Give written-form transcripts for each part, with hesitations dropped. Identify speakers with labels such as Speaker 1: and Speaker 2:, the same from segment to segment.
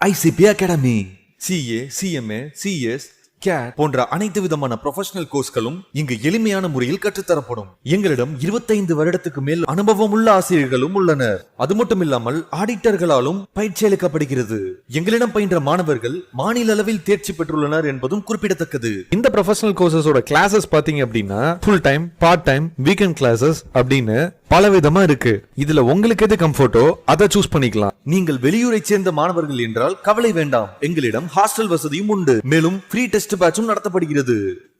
Speaker 1: ICP Academy. CA, CMA, CS, CAT போன்ற அனைத்து விதமான ப்ரொஃபஷனல் கோர்ஸ்களும் இங்கு எளிமையான முறையில் கற்றுத்தரப்படும். எங்களிடம் 25 வருடத்துக்கு மேல் அனுபவம் உள்ள ஆசிரியர்களும் உள்ளனர். அது மட்டும் இல்லாமல் ஆடிட்டர்களாலும் பயிற்சி அளிக்கப்படுகிறது. எங்களிடம் பயின்ற மாணவர்கள் மாநில அளவில் தேர்ச்சி பெற்றுள்ளனர் என்பதும் குறிப்பிடத்தக்கது. இந்த ப்ரொஃபஷனல் கோர்சஸோட கிளாஸஸ் பாத்தீங்க அப்படின்னா full time, part time, weekend classes அப்படின்னு பல விதமா இருக்கு. இதுல உங்களுக்கு எது கம்ஃபர்ட்டோ அதை சூஸ் பண்ணிக்கலாம். நீங்கள் வெளியூரை சேர்ந்த மாணவர்கள் என்றால் கவலை வேண்டாம். எங்களிடம் ஹாஸ்டல் வசதியும் உண்டு. மேலும் ஃப்ரீ டெஸ்ட் பேட்சும் நடத்தப்படுகிறது.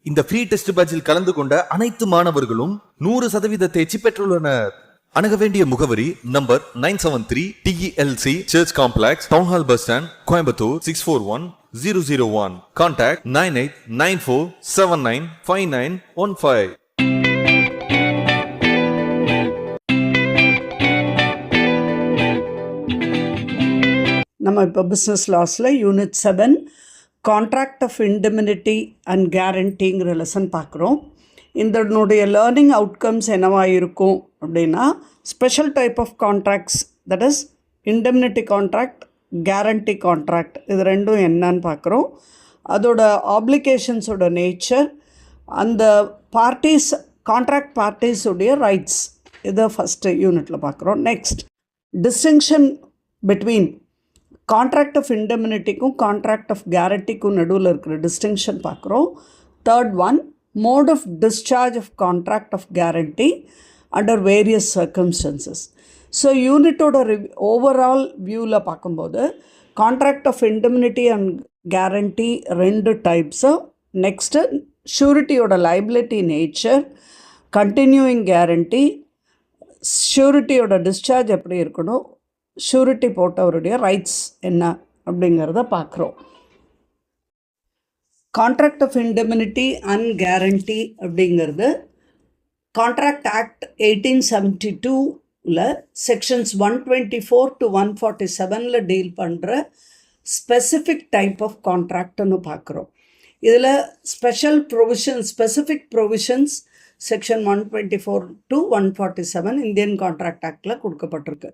Speaker 1: இந்த ஃப்ரீ டெஸ்ட் பேட்சில் கலந்து கொண்ட அனைத்து மாணவர்களும் 100% தேர்ச்சி பெற்றுள்ளனர். அணுக வேண்டிய முகவரி number 973 TELC church complex, town hall bus stand, Coimbatore 641001. Contact 9894795915.
Speaker 2: நம்ம இப்போ பிஸ்னஸ் லாஸில் unit 7 contract of indemnity and கேரண்டிங்கிற லெசன் பார்க்குறோம். இதனுடைய லேர்னிங் அவுட்கம்ஸ் என்னவாக இருக்கும் அப்படின்னா, special type of contracts, that is indemnity contract, guarantee contract, இது ரெண்டும் என்னன்னு பார்க்குறோம். அதோட ஆப்ளிகேஷன்ஸோட நேச்சர், அந்த பார்ட்டிஸ், கான்ட்ராக்ட் பார்ட்டிஸுடைய ரைட்ஸ், இதை ஃபஸ்ட்டு யூனிட்டில் பார்க்குறோம். Next, distinction between contract of இண்டெமினிட்டிக்கும் கான்ட்ராக்ட் ஆஃப் கேரண்டிக்கும் நடுவில் இருக்கிற டிஸ்டிங்ஷன் பார்க்குறோம். Third one, mode of discharge of contract of guarantee under various circumstances. So யூனிட்டோட ஓவரால் வியூவில் பார்க்கும்போது contract of indemnity and guarantee 2 types. Next ஷூரிட்டியோட லைபிலிட்டி நேச்சர், கண்டினியூயிங் கேரண்டி, ஷூரிட்டியோட discharge எப்படி இருக்கணும், ஷூரிட்டி போட்டவருடைய ரைட்ஸ் என்ன அப்படிங்கிறத பார்க்குறோம். Contract of indemnity and guarantee அப்படிங்கிறது கான்ட்ராக்ட் ஆக்ட் 1872ல் செக்ஷன்ஸ் 124 to 147 டீல் பண்ணுற ஸ்பெசிஃபிக் டைப் ஆஃப் கான்ட்ராக்ட்னு பார்க்குறோம். இதில் specific provisions section 124 to 147 Indian contract ஆக்டில் கொடுக்கப்பட்டிருக்கு.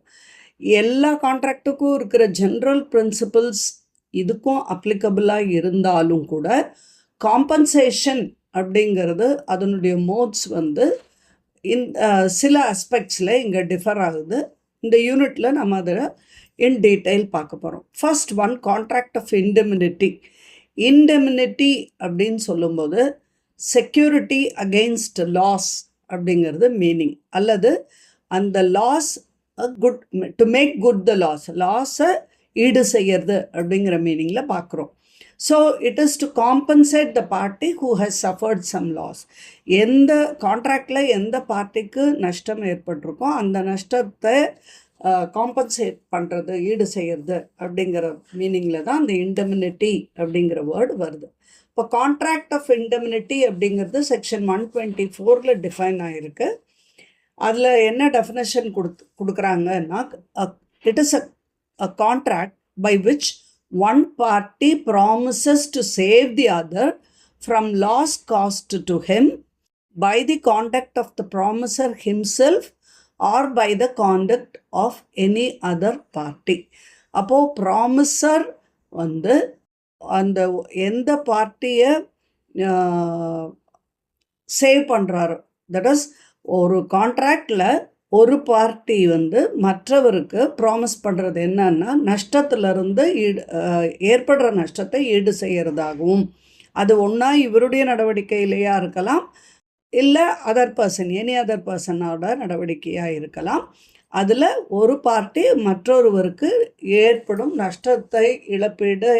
Speaker 2: எல்லா கான்ட்ராக்டுக்கும் இருக்கிற ஜென்ரல் பிரின்சிபல்ஸ் இதுக்கும் அப்ளிகபிளாக இருந்தாலும் கூட காம்பன்சேஷன் அப்படிங்கிறது அதனுடைய மோட்ஸ் சில ஆஸ்பெக்ட்ஸில் இங்கே டிஃபர் ஆகுது. இந்த யூனிட்டில் நம்ம அதை இன் டீட்டெயில் பார்க்க போகிறோம். First one, contract of indemnity. Indemnity அப்படின்னு சொல்லும்போது செக்யூரிட்டி அகெயின்ஸ்ட் லாஸ் அப்படிங்கிறது மீனிங், அல்லது அந்த loss good to make good the லாஸை ஈடு செய்யறது அப்படிங்கிற மீனிங்கில் பார்க்குறோம். So it is to compensate the party who has suffered some loss. எந்த கான்ட்ராக்டில் எந்த பார்ட்டிக்கு நஷ்டம் ஏற்பட்டிருக்கோ அந்த நஷ்டத்தை காம்பன்சேட் பண்ணுறது, ஈடு செய்கிறது அப்படிங்கிற மீனிங்கில் தான் அந்த இண்டெமினிட்டி அப்படிங்கிற வேர்டு வருது. இப்போ கான்ட்ராக்ட் ஆஃப் இண்டெமினிட்டி அப்படிங்கிறது செக்ஷன் 124 டிஃபைன் ஆகிருக்கு. அதில் என்ன டெஃபினேஷன் கொடுக்குறாங்கன்னா, it is a contract by which one party promises to save the other from loss caused to him by the conduct of the promisor himself or by the conduct of any other party. அப்போது promisor அந்த எந்த பார்ட்டியை save பண்ணுறாரோ, that is ஒரு கான்ட்ராக்டில் ஒரு party மற்றவருக்கு promise பண்ணுறது என்னன்னா, நஷ்டத்திலிருந்து ஏற்படுற நஷ்டத்தை ஈடு செய்கிறதாகவும், அது ஒன்றா இவருடைய நடவடிக்கையிலேயா இருக்கலாம், இல்லை எனி அதர் பர்சனோட நடவடிக்கையாக இருக்கலாம். அதில் ஒரு பார்ட்டி மற்றொருவருக்கு ஏற்படும் நஷ்டத்தை இழப்பீடு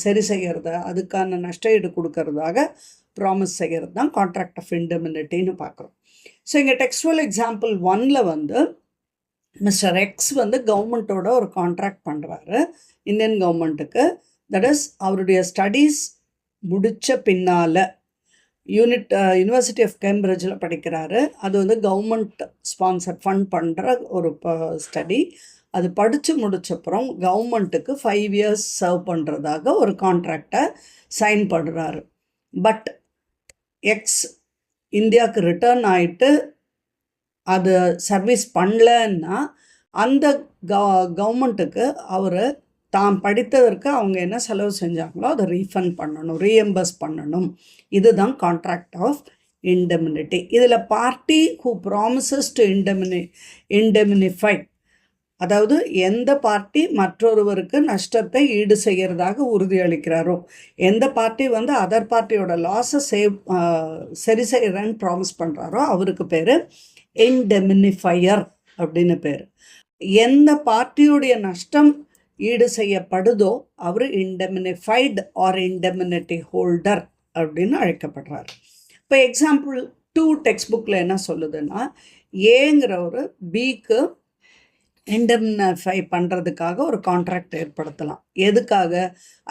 Speaker 2: சரி செய்கிறத, அதுக்கான நஷ்ட ஈடு கொடுக்கறதாக ப்ராமிஸ் செய்கிறது தான் கான்ட்ராக்ட் ஆஃப் இண்டெமினிட்டின்னு பார்க்குறோம். ஸோ இங்கே டெக்ஸ்டுவல் எக்ஸாம்பிள் 1ல் மிஸ்டர் எக்ஸ் கவர்மெண்ட்டோட ஒரு கான்ட்ராக்ட் பண்ணுறாரு இந்தியன் கவர்மெண்ட்டுக்கு. தட் இஸ் அவருடைய ஸ்டடீஸ் முடித்த பின்னால் யூனிவர்சிட்டி ஆஃப் கேம்பிரிட்ஜில் படிக்கிறாரு. அது கவர்மெண்ட் ஸ்பான்சர் ஃபண்ட் பண்ணுற ஒரு ஸ்டடி. அது படித்து முடித்தப்புறம் கவர்மெண்ட்டுக்கு 5 years சர்வ் பண்ணுறதாக ஒரு கான்ட்ராக்டை சைன் பண்ணுறாரு. பட் எக்ஸ் இந்தியாவுக்கு ரிட்டர்ன் ஆகிட்டு அது சர்வீஸ் பண்ணலன்னா அந்த கவர்மெண்ட்டுக்கு அவர் தான் படித்ததற்கு அவங்க என்ன செலவு செஞ்சாங்களோ அதை ரீஃபண்ட் பண்ணணும், ரீஎம்பர்ஸ் பண்ணணும். இதுதான் கான்ட்ராக்ட் ஆஃப் இண்டெமினிட்டி. இதில் பார்ட்டி ஹூ ப்ராமிசஸ் டு இண்டெமினிஃபை, அதாவது எந்த பார்ட்டி மற்றொருவருக்கு நஷ்டத்தை ஈடு செய்கிறதாக உறுதியளிக்கிறாரோ, எந்த பார்ட்டி வந்து அதர் பார்ட்டியோட லாஸை சரி செய்கிறேன்னு ப்ராமிஸ் பண்ணுறாரோ அவருக்கு பேர் இண்டெமினிஃபையர் அப்படின்னு பேர். எந்த பார்ட்டியுடைய நஷ்டம் ஈடு செய்யப்படுதோ அவர் இண்டெமினிஃபைடு ஆர் இண்டெமினிட்டி ஹோல்டர் அப்படின்னு அழைக்கப்படுறார். இப்போ எக்ஸாம்பிள் 2 டெக்ஸ்ட் புக்கில் என்ன சொல்லுதுன்னா, ஏங்கிறவர் பிக்கு இண்டெமினிஃபை பண்ணுறதுக்காக ஒரு கான்ட்ராக்ட் ஏற்படுத்தலாம். எதுக்காக?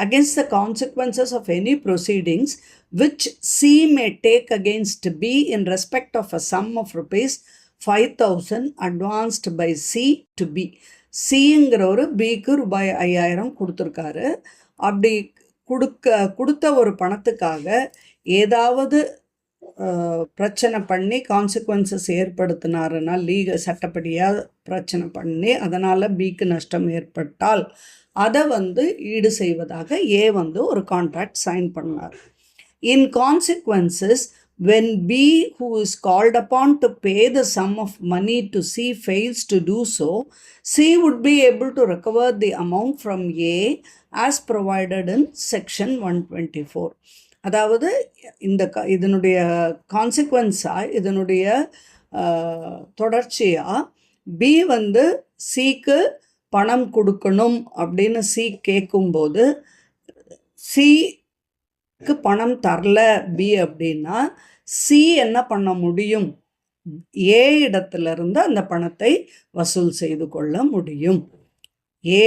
Speaker 2: Against the consequences of any proceedings which C may take against B in respect of a sum of rupees 5,000 advanced by C to B. சிங்கிறவர் பிக்கு ரூபாய் 5,000 கொடுத்துருக்காரு. அப்படி கொடுத்த ஒரு பணத்துக்காக ஏதாவது பிரச்சனை பண்ணி கான்சிக்வன்சஸ் ஏற்படுத்தினாருன்னா, சட்டப்படியாக பிரச்சனை பண்ணி அதனால் பிக்கு நஷ்டம் ஏற்பட்டால் அதை வந்து ஈடு செய்வதாக ஏ வந்து ஒரு கான்ட்ராக்ட் சைன் பண்ணார். இன் consequences when B, who is called upon to pay the sum of money to C, fails to do so, C would be able to recover the amount from A as provided in section 124. அதாவது இதனுடைய கான்சிக்வன்ஸாக, இதனுடைய தொடர்ச்சியாக B வந்து சிக்கு பணம் கொடுக்கணும் அப்படின்னு C கேட்கும்போது, சிக்கு பணம் தரல பி அப்படின்னா சி என்ன பண்ண முடியும்? ஏ இடத்திலிருந்து அந்த பணத்தை வசூல் செய்து கொள்ள முடியும். ஏ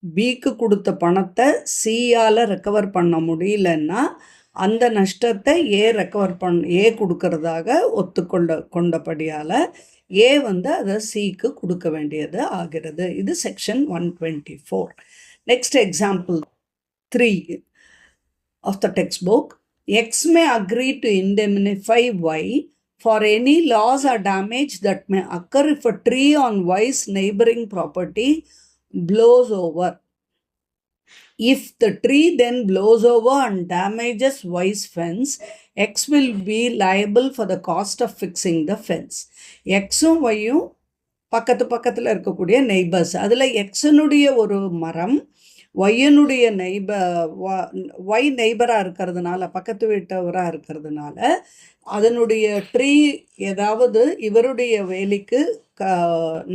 Speaker 2: பிக்கு கொடுத்த பணத்தை சியால் ரெக்கவர் பண்ண முடியலன்னா அந்த நஷ்டத்தை ஏ கொடுக்கறதாக கொண்டபடியால் ஏ வந்து அதை சிக்கு கொடுக்க வேண்டியது ஆகிறது. இது section 124. Next example 3 of the textbook. X may agree to indemnify Y for any loss or damage that may occur if a tree on Y's neighboring property blows over. If the tree then blows over and damages Y's fence, X will be liable for the cost of fixing the fence. Xம் Yயும் பக்கத்தில் இருக்கக்கூடிய neighbours. அதில் எக்ஸனுடைய ஒரு மரம் ஒய்யனுடைய Y நெய்பராக இருக்கிறதுனால, பக்கத்து வீட்டவராக இருக்கிறதுனால, அதனுடைய tree ஏதாவது இவருடைய வேலிக்கு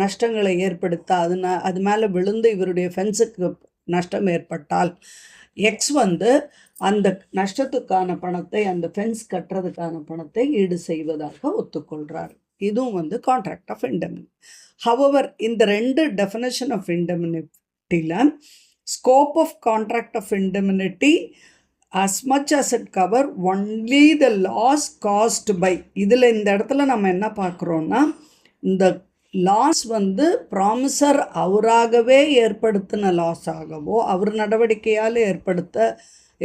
Speaker 2: நஷ்டங்களை ஏற்படுத்த அது மேலே விழுந்து இவருடைய ஃபென்ஸுக்கு நஷ்டம் ஏற்பட்டால் எக்ஸ் வந்து அந்த நஷ்டத்துக்கான பணத்தை, அந்த ஃபென்ஸ் கட்டுறதுக்கான பணத்தை ஈடு செய்வதாக ஒத்துக்கொள்கிறார். இதுவும் வந்து கான்ட்ராக்ட் ஆஃப் இண்டெமினிட்டி. ஹவவர் இந்த 2 டெஃபினேஷன் ஆஃப் இண்டெமினிட்டியில் scope of contract of indemnity as much as it cover only the loss caused by. இதில் இந்த இடத்துல நம்ம என்ன பார்க்குறோன்னா, இந்த லாஸ் வந்து ப்ராமிசர் அவராகவே ஏற்படுத்தின லாஸ் ஆகவோ, அவர் நடவடிக்கையால்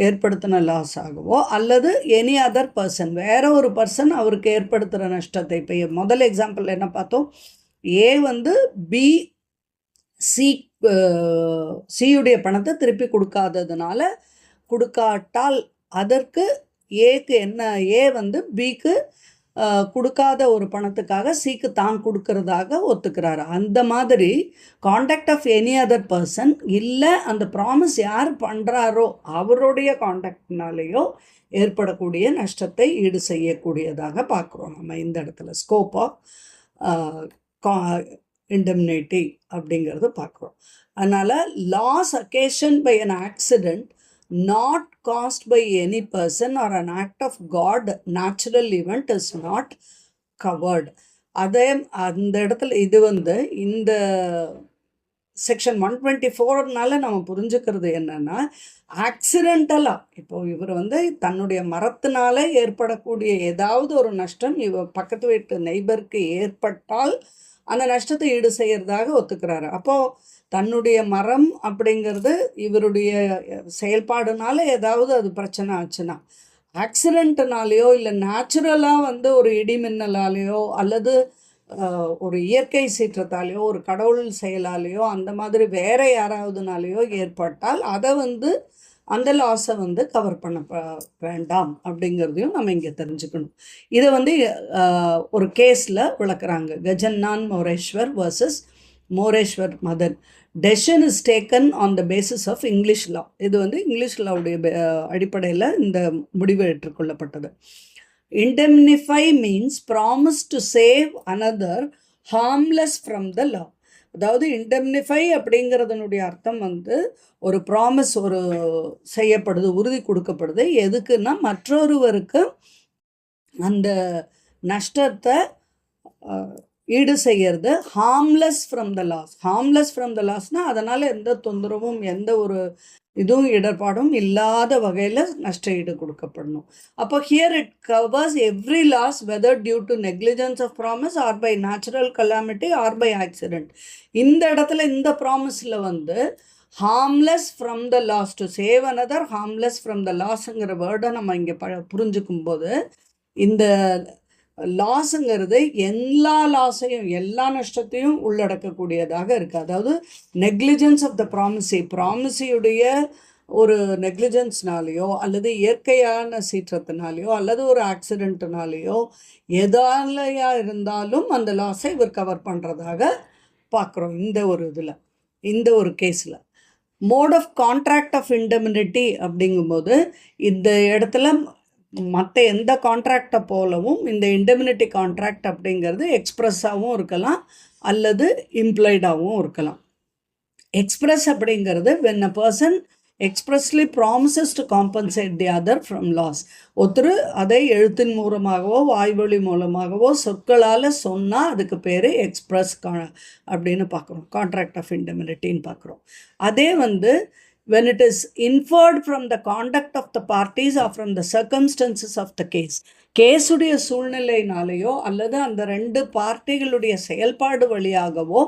Speaker 2: ஏற்படுத்தின லாஸ் ஆகவோ, அல்லது எனி அதர் பர்சன், வேற ஒரு பர்சன் அவருக்கு ஏற்படுத்துகிற நஷ்டத்தை. இப்போ முதல் எக்ஸாம்பிள் என்ன பார்த்தோம்? ஏ வந்து பி சியுடைய பணத்தை திருப்பி கொடுக்காட்டால் அதற்கு ஏக்கு என்ன, ஏ வந்து பிக்கு கொடுக்காத ஒரு பணத்துக்காக சிக்கு தான் கொடுக்கறதாக ஒத்துக்கிறாரு. அந்த மாதிரி conduct of any other person, இல்லை அந்த ப்ராமிஸ் யார் பண்ணுறாரோ அவருடைய கான்டாக்ட்னாலேயோ ஏற்படக்கூடிய நஷ்டத்தை ஈடு செய்யக்கூடியதாக பார்க்குறோம் நம்ம இந்த இடத்துல. ஸ்கோப் ஆஃப் இண்டெமினிட்டி அப்படிங்கிறது பார்க்குறோம். அதனால் loss occasioned by an accident not caused by any person or an act of God, natural event is not covered. அதே அந்த இடத்துல இது வந்து இந்த செக்ஷன் 124னால நம்ம புரிஞ்சுக்கிறது என்னன்னா, ஆக்சிடென்டலாக இப்போ இவர் வந்து தன்னுடைய மரத்தினால ஏற்படக்கூடிய ஏதாவது ஒரு நஷ்டம் பக்கத்து வீட்டு நெய்பருக்கு ஏற்பட்டால் அந்த நஷ்டத்தை ஈடு செய்கிறதாக ஒத்துக்கிறாரு. அப்போது தன்னுடைய மரம் அப்படிங்கிறது இவருடைய செயல்பாடுனால ஏதாவது அது பிரச்சனை ஆச்சுன்னா, ஆக்சிடென்ட்னாலேயோ இல்லை நேச்சுரலாக வந்து ஒரு இடி மின்னலாலேயோ அல்லது ஒரு இயற்கை சீற்றத்தாலேயோ ஒரு கடவுள் செயலாலேயோ அந்த மாதிரி வேற யாராவதுனாலேயோ ஏற்பட்டால் அதை வந்து அந்த லாஸை வந்து கவர் பண்ண வேண்டாம் அப்படிங்கிறதையும் நம்ம இங்கே தெரிஞ்சுக்கணும். இதை வந்து ஒரு கேஸில் விளக்குறாங்க. Gajanan Moreshwar versus Moreshwar Madan. Decision is taken on the basis of English law. இது வந்து இங்கிலீஷ் லாவுடைய அடிப்படையில் இந்த முடிவு ஏற்றுக்கொள்ளப்பட்டது. Indemnify means promise to save another harmless from the law. அதாவது இண்டெம்னிஃபை அப்படிங்கிறதனுடைய அர்த்தம் வந்து ஒரு ப்ராமிஸ் ஒரு செய்யப்படுது, உறுதி கொடுக்கப்படுது. எதுக்குன்னா மற்றொருவருக்கு அந்த நஷ்டத்தை ஈடு செய்யறது. Harmless from the loss. Harmless from the லாஸ்னால் அதனால் எந்த தொந்தரவும் எந்த ஒரு இதுவும் இடர்பாடும் இல்லாத வகையில் நஷ்ட ஈடு கொடுக்கப்படணும். அப்போ here it covers every loss whether due to negligence of promise or by natural calamity or by accident. இந்த இடத்துல இந்த ப்ராமிஸில் வந்து harmless from the loss, to save another harmless from the லாஸுங்கிற வேர்டை நம்ம இங்கே புரிஞ்சுக்கும் போது இந்த லாஸுங்கிறது எல்லா லாஸையும் எல்லா நஷ்டத்தையும் உள்ளடக்கக்கூடியதாக இருக்குது. அதாவது நெக்லிஜென்ஸ் ஆஃப் த ப்ராமிசியுடைய ஒரு நெக்லிஜென்ஸ்னாலேயோ அல்லது இயற்கையான சீற்றத்தினாலேயோ அல்லது ஒரு ஆக்சிடென்ட்னாலேயோ எதாலையா இருந்தாலும் அந்த லாஸை இவர் கவர் பண்ணுறதாக பார்க்குறோம் இந்த ஒரு இதில், இந்த ஒரு கேஸில். Mode of contract of indemnity அப்படிங்கும்போது இந்த இடத்துல மற்ற எந்த கான்ட்ராக்டை போலவும் இந்த இண்டெமினிட்டி கான்ட்ராக்ட் அப்படிங்கிறது எக்ஸ்ப்ரெஸ்ஸாகவும் இருக்கலாம் அல்லது இம்ப்ளாய்டாகவும் இருக்கலாம். எக்ஸ்ப்ரெஸ் அப்படிங்கிறது when a person expressly promises to compensate the other from loss. ஒருத்தர் அதை எழுத்தின் மூலமாகவோ வாய்வழி மூலமாகவோ சொற்களால் சொன்னால் அதுக்கு பேர் எக்ஸ்ப்ரெஸ் அப்படின்னு பார்க்குறோம், கான்ட்ராக்ட் ஆஃப் இண்டெமினிட்டின்னு பார்க்குறோம். அதே வந்து when it is inferred from the conduct of the parties or from the circumstances of the case. கேஸுடைய சூழ்நிலையினாலேயோ அல்லது அந்த ரெண்டு பார்ட்டிகளுடைய செயல்பாடு வழியாகவோ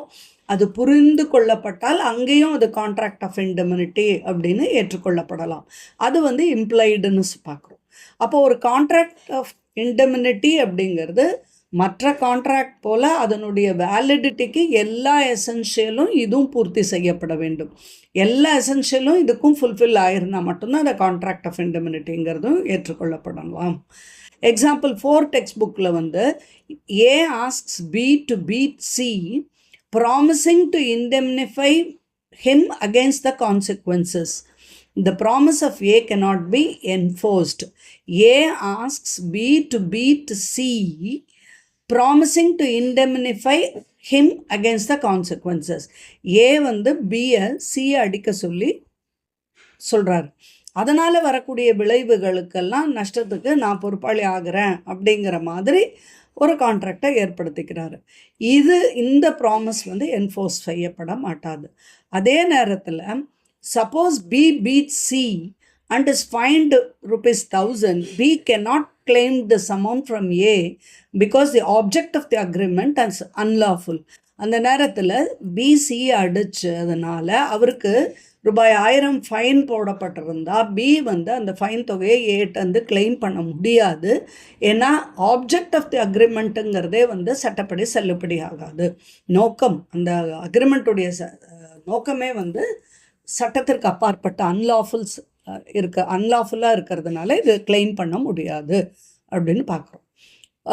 Speaker 2: அது புரிந்து கொள்ளப்பட்டால் அங்கேயும் அது கான்ட்ராக்ட் ஆஃப் இண்டெமினிட்டி அப்படின்னு ஏற்றுக்கொள்ளப்படலாம். அது வந்து இம்ப்ளைடுன்னு பார்க்குறோம். அப்போ ஒரு கான்ட்ராக்ட் ஆஃப் இண்டெமினிட்டி அப்படிங்கிறது மற்ற கான்ட்ராக்ட் போல் அதனுடைய வேலிடிட்டிக்கு எல்லா எசென்ஷியலும் இதுவும் பூர்த்தி செய்யப்பட வேண்டும். எல்லா எசென்ஷியலும் இதுக்கும் ஃபுல்ஃபில் ஆயிருந்தால் மட்டும்தான் அந்த கான்ட்ராக்ட் ஆஃப் இண்டெமினிட்டிங்கிறதும் ஏற்றுக்கொள்ளப்படலாம். எக்ஸாம்பிள் 4 டெக்ஸ்ட் புக்கில் வந்து A asks B to beat C promising to indemnify him against the consequences. The promise of A cannot be enforced. A asks B to beat C, promising to indemnify him against the consequences. A வந்து பியை சியை அடிக்க சொல்லி சொல்கிறார். அதனால் வரக்கூடிய விளைவுகளுக்கெல்லாம் நஷ்டத்துக்கு நான் பொறுப்பாளி ஆகிறேன் அப்படிங்கிற மாதிரி ஒரு கான்ட்ராக்டை ஏற்படுத்திக்கிறாரு. இந்த ப்ராமிஸ் வந்து என்ஃபோர்ஸ் செய்யப்பட மாட்டாது. அதே நேரத்தில் suppose B beat C and is fined ₹1,000, B cannot claim this amount from A because the object of the agreement is unlawful. அந்த நேரத்தில் பிசி அடிச்சதுனால அவருக்கு ₹1000 ஃபைன் போடப்பட்டிருந்தால் பி வந்து அந்த ஃபைன் தொகையை ஏட்டு வந்து கிளைம் பண்ண முடியாது. ஏன்னா ஆப்ஜெக்ட் ஆஃப் தி அக்ரிமெண்ட்டுங்கிறதே வந்து சட்டப்படி செல்லுபடி ஆகாது. நோக்கம், அந்த அக்ரிமெண்ட்டுடைய நோக்கமே வந்து சட்டத்திற்கு அப்பாற்பட்ட அன்லாஃபுல்லாக இருக்கிறதுனால இது கிளைம் பண்ண முடியாது அப்படின்னு பார்க்குறோம்.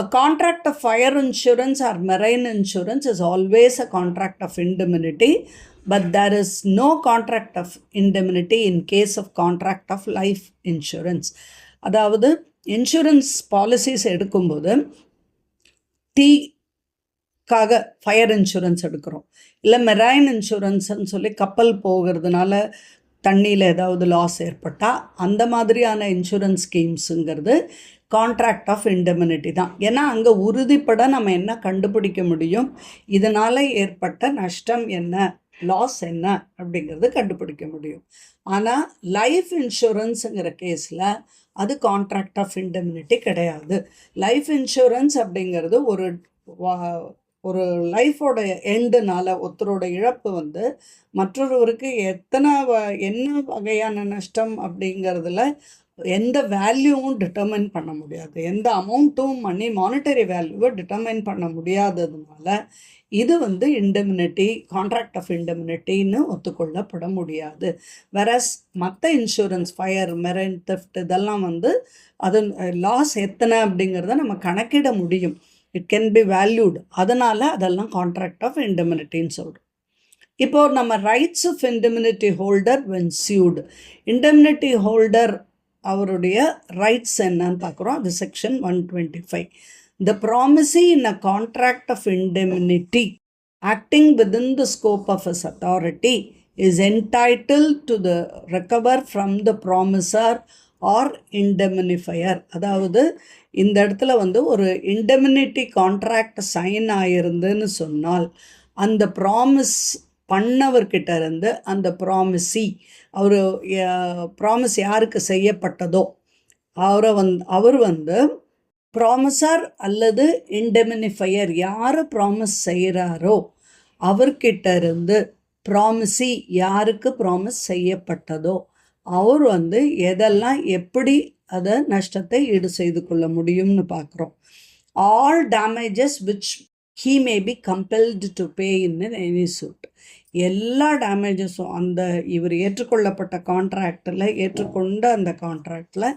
Speaker 2: A contract of fire insurance or marine insurance is always a contract of indemnity, but there is no contract of indemnity in case of contract of life insurance. அதாவது இன்சூரன்ஸ் பாலிசிஸ் எடுக்கும்போது தீக்காக fire insurance எடுக்கிறோம், இல்லை marine இன்சூரன்ஸ்ன்னு சொல்லி கப்பல் போகிறதுனால தண்ணியில் ஏதாவது loss ஏற்பட்டால் அந்த மாதிரியான இன்சூரன்ஸ் ஸ்கீம்ஸுங்கிறது கான்ட்ராக்ட் ஆஃப் இண்டெமினிட்டி தான். ஏன்னா அங்கே உறுதிப்பட நம்ம என்ன கண்டுபிடிக்க முடியும், இதனால் ஏற்பட்ட நஷ்டம் என்ன, லாஸ் என்ன அப்படிங்கிறது கண்டுபிடிக்க முடியும். ஆனால் லைஃப் இன்சூரன்ஸுங்கிற கேஸில் அது கான்ட்ராக்ட் ஆஃப் இண்டெமினிட்டி கிடையாது. லைஃப் இன்சூரன்ஸ் அப்படிங்கிறது ஒரு ஒரு லைஃபோட எண்டுனால ஒருத்தரோட இழப்பு வந்து மற்றொருவருக்கு என்ன வகையான நஷ்டம் அப்படிங்கிறதுல எந்த வேல்யூவும் டிட்டர்மைன் பண்ண முடியாது. எந்த அமௌண்ட்டும் மானிட்டரி வேல்யூவை டிட்டர்மைன் பண்ண முடியாததுனால இது வந்து இண்டெமினிட்டி, கான்ட்ராக்ட் ஆஃப் இண்டெமினிட்டின்னு ஒத்துக்கொள்ளப்பட முடியாது. வெரஸ் மற்ற இன்சூரன்ஸ், ஃபயர், மெரைன் தெஃப்ட் இதெல்லாம் வந்து அது லாஸ் எத்தனை அப்படிங்கிறத நம்ம கணக்கிட முடியும். It can be valued. அதனால் அதெல்லாம் கான்ட்ராக்ட் ஆஃப் இண்டெமினிட்டின்னு சொல்கிறோம். இப்போ நம்ம rights of indemnity holder when sued. Indemnity holder அவருடைய ரைட்ஸ் என்னன்னு பார்க்குறோம். அது section 125. The promisee in a contract of indemnity acting within the scope of his authority is entitled to the recover from the promisor or indemnifier. அதாவது இந்த இடத்துல வந்து ஒரு indemnity contract sign ஆகிருந்துன்னு சொன்னால் அந்த ப்ராமிஸ் பண்ணவர்கிட்ட இருந்து அந்த ப்ராமிஸி, ப்ராமிஸ் யாருக்கு செய்யப்பட்டதோ அவர் வந்து ப்ராமிசர் அல்லது இண்டெமினிஃபையர் யார் ப்ராமிஸ் செய்கிறாரோ அவர்கிட்ட இருந்து ப்ராமிஸி யாருக்கு ப்ராமிஸ் செய்யப்பட்டதோ அவர் வந்து எதெல்லாம் எப்படி அதை நஷ்டத்தை ஈடு செய்து கொள்ள முடியும்னு பார்க்குறோம். All damages which he may be compelled to pay in any suit. எல்லா டேமேஜஸும் அந்த இவர் ஏற்றுக்கொள்ளப்பட்ட கான்ட்ராக்டில் ஏற்றுக்கொண்ட அந்த கான்ட்ராக்டில்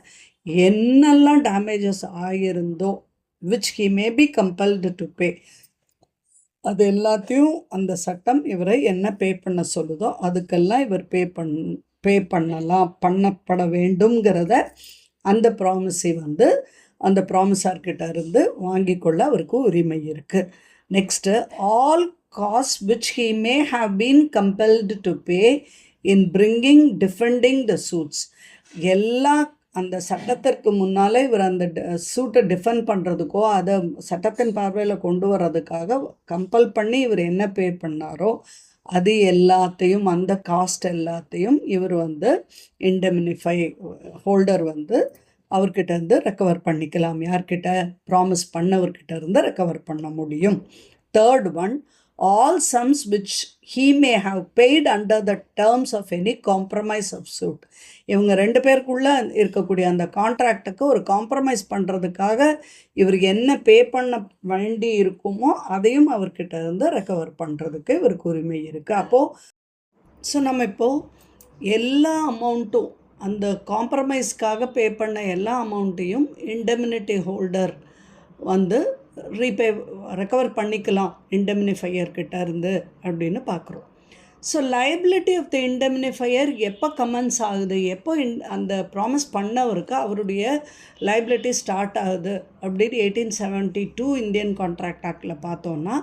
Speaker 2: என்னெல்லாம் டேமேஜஸ் ஆகியிருந்தோ which he may be compelled to pay, அது எல்லாத்தையும் அந்த சட்டம் இவரை என்ன பே பண்ண சொல்லுதோ அதுக்கெல்லாம் இவர் பண்ணப்பட வேண்டும்ங்கிறத அந்த ப்ராமிஸை வந்து அந்த ப்ராமிஸார்கிட்ட இருந்து வாங்கி கொள்ள அவருக்கு உரிமை இருக்குது. Next, all cost which he may have been compelled to pay in defending the suits. எல்லா அந்த சட்டத்திற்கு முன்னால் இவர் அந்த சூட்டை டிஃபெண்ட் பண்ணுறதுக்கோ அதை சட்டத்தின் பார்வையில் கொண்டு வர்றதுக்காக கம்பல் பண்ணி இவர் என்ன பே பண்ணாரோ அது எல்லாத்தையும், அந்த காஸ்ட் எல்லாத்தையும் இவர் வந்து இண்டெமினிஃபை ஹோல்டர் வந்து அவர்கிட்ட இருந்து ரெக்கவர் பண்ணிக்கலாம். யார்கிட்ட? ப்ராமிஸ் பண்ணவர்கிட்ட இருந்து ரெக்கவர் பண்ண முடியும். Third one, all sums which he may have paid under the terms of any compromise of suit. இவங்க ரெண்டு பேருக்குள்ளே இருக்கக்கூடிய அந்த கான்ட்ராக்டுக்கு ஒரு காம்ப்ரமைஸ் பண்ணுறதுக்காக இவருக்கு என்ன பே பண்ண வேண்டி இருக்குமோ அதையும் அவர்கிட்ட இருந்து ரெக்கவர் பண்ணுறதுக்கு இவருக்கு உரிமை இருக்குது. அப்போது நம்ம இப்போது எல்லா அமௌண்ட்டும் அந்த காம்ப்ரமைஸ்க்காக பே பண்ண எல்லா அமௌண்ட்டையும் இண்டெமினிட்டி ஹோல்டர் வந்து ரெக்கவர் பண்ணிக்கலாம் இண்டெமினிஃபையர்கிட்ட இருந்து அப்படின்னு பார்க்குறோம். ஸோ லைபிலிட்டி ஆஃப் த இண்டெமினிஃபையர் எப்போ கமென்ஸ் ஆகுது, எப்போ அந்த ப்ராமிஸ் பண்ணவருக்கு அவருடைய லைபிலிட்டி ஸ்டார்ட் ஆகுது அப்படின்னு 1872 இந்தியன் கான்ட்ராக்ட் ஆக்டில் பார்த்தோன்னா,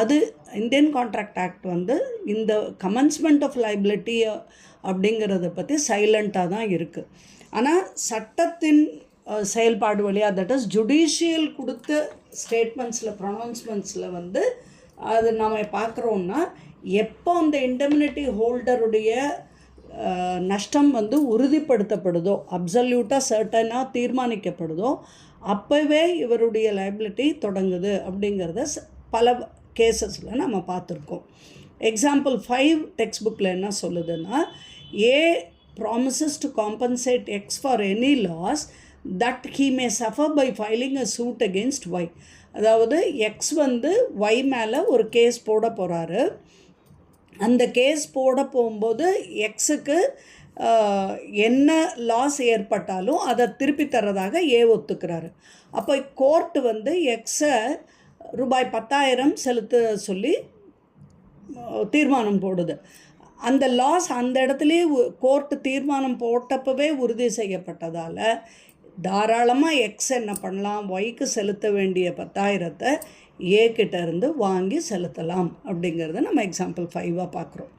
Speaker 2: அது இந்தியன் கான்ட்ராக்ட் ஆக்ட் வந்து இந்த கமென்ஸ்மெண்ட் ஆஃப் லைபிலிட்டி அப்படிங்கிறத பற்றி சைலண்ட்டாக தான் இருக்குது. ஆனால் சட்டத்தின் செயல்பாடு வழியாக, தட் இஸ் ஜுடிஷியல் கொடுத்த ஸ்டேட்மெண்ட்ஸில், ப்ரொனவுன்ஸ்மெண்ட்ஸில் வந்து அது நாம் பார்க்குறோன்னா, எப்போ அந்த இண்டெமினிட்டி ஹோல்டருடைய நஷ்டம் வந்து உறுதிப்படுத்தப்படுதோ, அப்சல்யூட்டாக சர்டனாக தீர்மானிக்கப்படுதோ, அப்போவே இவருடைய லைபிலிட்டி தொடங்குது அப்படிங்கிறத பல கேசஸில் நம்ம பார்த்துருக்கோம். எக்ஸாம்பிள் 5 டெக்ஸ்ட் புக்கில் என்ன சொல்லுதுன்னா, ஏ promises to compensate X for any loss that he may suffer by filing a suit against Y. அதாவது எக்ஸ் வந்து ஒய் மேலே ஒரு கேஸ் போட போகிறாரு. அந்த கேஸ் போட போகும்போது எக்ஸுக்கு என்ன லாஸ் ஏற்பட்டாலும் அதை திருப்பி தரதாக ஏ ஒத்துக்கிறாரு. அப்போ கோர்ட்டு வந்து எக்ஸை ரூபாய் 10,000 செலுத்த சொல்லி தீர்மானம் போடுது. அந்த லாஸ் அந்த இடத்துலையே கோர்ட்டு தீர்மானம் போட்டப்பவே உறுதி செய்யப்பட்டதால் தாராளமாக எக்ஸ் என்ன பண்ணலாம், ஒய்க்கு செலுத்த வேண்டிய 10,000 ஏ கிட்ட இருந்து வாங்கி செலுத்தலாம் அப்படிங்கிறத நம்ம எக்ஸாம்பிள் 5 பார்க்குறோம்.